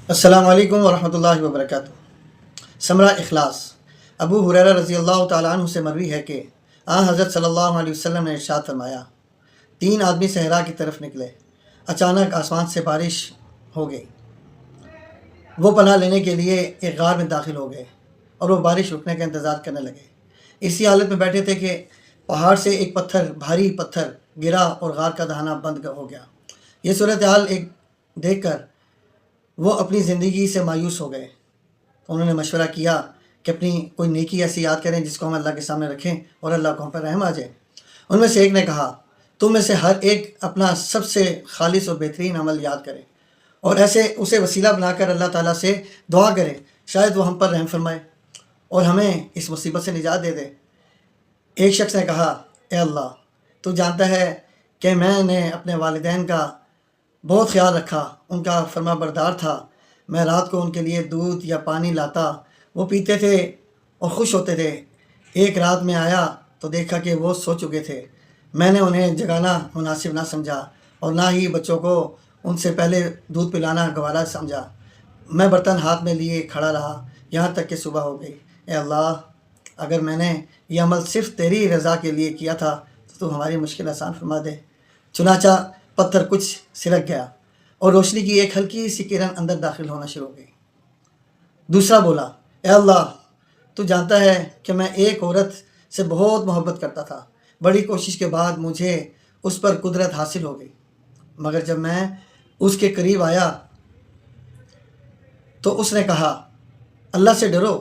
السلام علیکم ورحمۃ اللہ وبرکاتہ۔ ثمرہ اخلاص۔ ابو ہریرہ رضی اللہ تعالیٰ عنہ سے مروی ہے کہ حضرت صلی اللہ علیہ وسلم نے ارشاد فرمایا، 3 آدمی صحرا کی طرف نکلے، اچانک آسمان سے بارش ہو گئی، وہ پناہ لینے کے لیے ایک غار میں داخل ہو گئے اور وہ بارش رکنے کا انتظار کرنے لگے۔ اسی حالت میں بیٹھے تھے کہ پہاڑ سے ایک بھاری پتھر گرا اور غار کا دہانہ بند ہو گیا۔ یہ صورتحال دیکھ کر وہ اپنی زندگی سے مایوس ہو گئے۔ انہوں نے مشورہ کیا کہ اپنی کوئی نیکی ایسی یاد کریں جس کو ہم اللہ کے سامنے رکھیں اور اللہ کو ہم پر رحم آ جائے۔ ان میں سے ایک نے کہا، تم میں سے ہر ایک اپنا سب سے خالص اور بہترین عمل یاد کرے اور ایسے اسے وسیلہ بنا کر اللہ تعالیٰ سے دعا کرے، شاید وہ ہم پر رحم فرمائے اور ہمیں اس مصیبت سے نجات دے دے۔ ایک شخص نے کہا، اے اللہ، تو جانتا ہے کہ میں نے اپنے والدین کا بہت خیال رکھا، ان کا فرما بردار تھا۔ میں رات کو ان کے لیے دودھ یا پانی لاتا، وہ پیتے تھے اور خوش ہوتے تھے۔ ایک رات میں آیا تو دیکھا کہ وہ سو چکے تھے۔ میں نے انہیں جگانا مناسب نہ سمجھا اور نہ ہی بچوں کو ان سے پہلے دودھ پلانا گوارا سمجھا۔ میں برتن ہاتھ میں لیے کھڑا رہا یہاں تک کہ صبح ہو گئی۔ اے اللہ، اگر میں نے یہ عمل صرف تیری رضا کے لیے کیا تھا تو ہماری مشکل آسان فرما دے۔ چنانچہ پتھر کچھ سرک گیا اور روشنی کی ایک ہلکی سی کرن اندر داخل ہونا شروع ہو گئی۔ دوسرا بولا، اے اللہ، تو جانتا ہے کہ میں ایک عورت سے بہت محبت کرتا تھا۔ بڑی کوشش کے بعد مجھے اس پر قدرت حاصل ہو گئی، مگر جب میں اس کے قریب آیا تو اس نے کہا، اللہ سے ڈرو،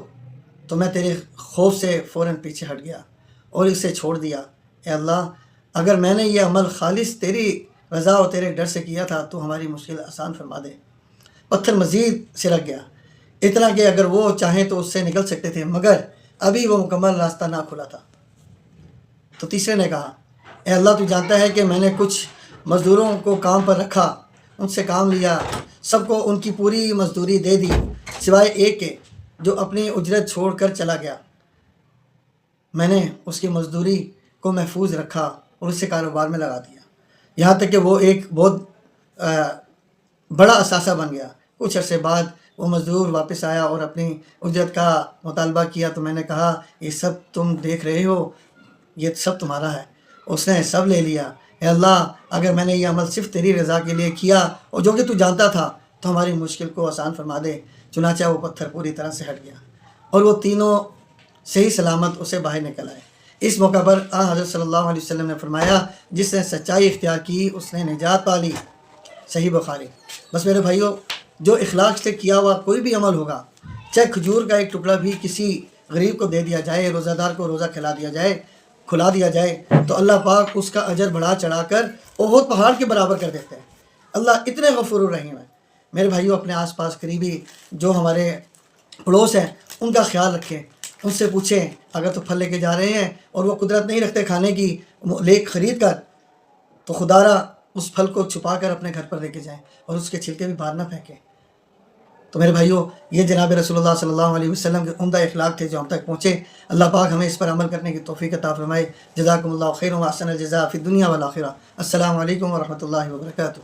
تو میں تیرے خوف سے فوراً پیچھے ہٹ گیا اور اسے چھوڑ دیا۔ اے اللہ، اگر میں نے یہ عمل خالص تیری رضا اور تیرے ڈر سے کیا تھا تو ہماری مشکل آسان فرما دے۔ پتھر مزید سرک گیا، اتنا کہ اگر وہ چاہیں تو اس سے نکل سکتے تھے، مگر ابھی وہ مکمل راستہ نہ کھلا تھا۔ تو تیسرے نے کہا، اے اللہ، تو جانتا ہے کہ میں نے کچھ مزدوروں کو کام پر رکھا، ان سے کام لیا، سب کو ان کی پوری مزدوری دے دی سوائے ایک کے جو اپنی اجرت چھوڑ کر چلا گیا۔ میں نے اس کی مزدوری کو محفوظ رکھا اور اسے کاروبار میں لگا دیا، یہاں تک کہ وہ ایک بہت بڑا اثاثہ بن گیا۔ کچھ عرصے بعد وہ مزدور واپس آیا اور اپنی اجرت کا مطالبہ کیا تو میں نے کہا، یہ سب تم دیکھ رہے ہو، یہ سب تمہارا ہے۔ اس نے سب لے لیا۔ اے اللہ، اگر میں نے یہ عمل صرف تیری رضا کے لیے کیا اور جو کہ تو جانتا تھا تو ہماری مشکل کو آسان فرما دے۔ چنانچہ وہ پتھر پوری طرح سے ہٹ گیا اور وہ تینوں صحیح سلامت اسے باہر نکل آئے۔ اس موقع پر حضرت صلی اللہ علیہ وسلم نے فرمایا، جس نے سچائی اختیار کی اس نے نجات پا لی۔ صحیح بخاری۔ بس میرے بھائیوں، جو اخلاق سے کیا ہوا کوئی بھی عمل ہوگا، چاہے کھجور کا ایک ٹکڑا بھی کسی غریب کو دے دیا جائے، روزہ دار کو روزہ کھلا دیا جائے تو اللہ پاک اس کا اجر بڑھا چڑھا کر احد پہاڑ کے برابر کر دیتے ہیں۔ اللہ اتنے غفور الرحیم ہے۔ میرے بھائیوں، اپنے آس پاس قریبی جو ہمارے پڑوس ہیں ان کا خیال رکھیں، ان سے پوچھیں اگر تو پھل لے کے جا رہے ہیں اور وہ قدرت نہیں رکھتے کھانے کی خرید کر، تو خدا را اس پھل کو چھپا کر اپنے گھر پر لے کے جائیں اور اس کے چھلکے بھی باہر نہ پھینکیں۔ تو میرے بھائیوں، یہ جناب رسول اللہ صلی اللہ علیہ وسلم کے عمدہ اخلاق تھے جو ہم تک پہنچے۔ اللہ پاک ہمیں اس پر عمل کرنے کی توفیق عطا فرمائے۔ جزاکم اللہ خیر و احسن الجزاء فی الدنیا والآخرہ۔ السلام علیکم ورحمۃ اللہ وبرکاتہ۔